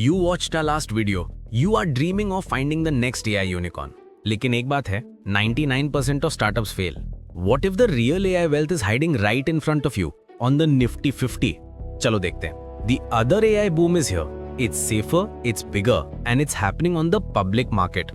You watched our last video. You are dreaming of finding the next AI unicorn. लेकिन एक बात है, 99% of startups fail. What if the real AI wealth is hiding right in front of you on the nifty 50? चलो देखते हैं. The other AI boom is here. It's safer, it's bigger, and it's happening on the public market.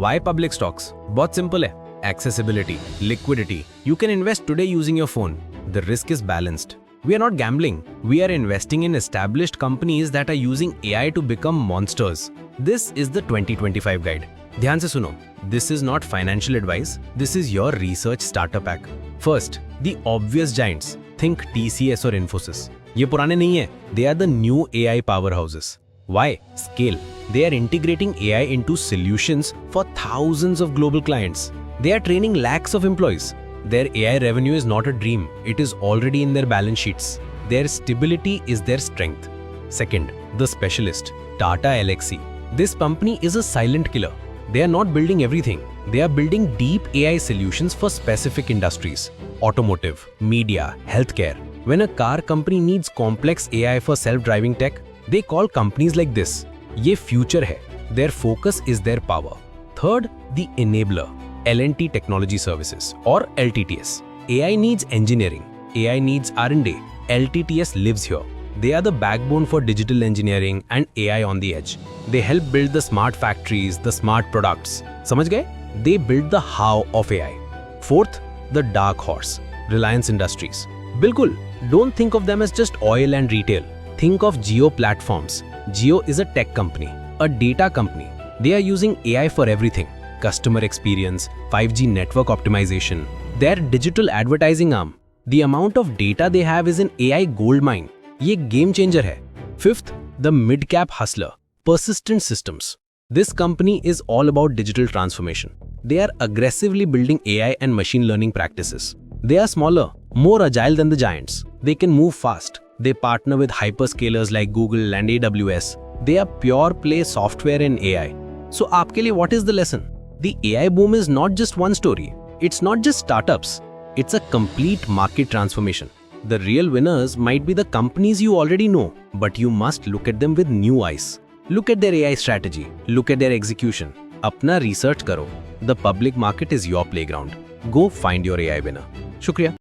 Why public stocks? बहुत simple है. Accessibility, liquidity. You can invest today using your phone. The risk is balanced. We are not gambling. We are investing in established companies that are using AI to become monsters. This is the 2025 guide. ध्यान से सुनो. This is not financial advice. This is your research starter pack. First, the obvious giants. Think TCS or Infosys. ये पुराने नहीं है. They are the new AI powerhouses. Why? Scale. They are integrating AI into solutions for thousands of global clients. They are training lakhs of employees. Their AI revenue is not a dream, it is already in their balance sheets. Their stability is their strength. Second, the specialist, Tata Elxsi. This company is a silent killer. They are not building everything. They are building deep AI solutions for specific industries. Automotive, media, healthcare. When a car company needs complex AI for self-driving tech, they call companies like this. ये future है. Their focus is their power. Third, the enabler. L&T Technology Services or LTTS. AI needs engineering. AI needs R&D. LTTS lives here. They are the backbone for digital engineering and AI on the edge. They help build the smart factories, the smart products. समझ गए? They build the how of AI. Fourth, the dark horse. Reliance Industries. बिल्कुल. Don't think of them as just oil and retail. Think of Jio platforms. Jio is a tech company, a data company. They are using AI for everything. Customer experience, 5G network optimization, their digital advertising arm. The amount of data they have is an AI gold mine. ये game changer है. Fifth, the mid-cap hustler, Persistent Systems. This company is all about digital transformation. They are aggressively building AI and machine learning practices. They are smaller, more agile than the giants. They can move fast. They partner with hyperscalers like Google and AWS. They are pure play software and AI. So आपके लिए what is the lesson? The AI boom is not just one story. It's not just startups. It's a complete market transformation. The real winners might be the companies you already know, but you must look at them with new eyes. Look at their AI strategy. Look at their execution. अपना research करो. The public market is your playground. Go find your AI winner. शुक्रिया.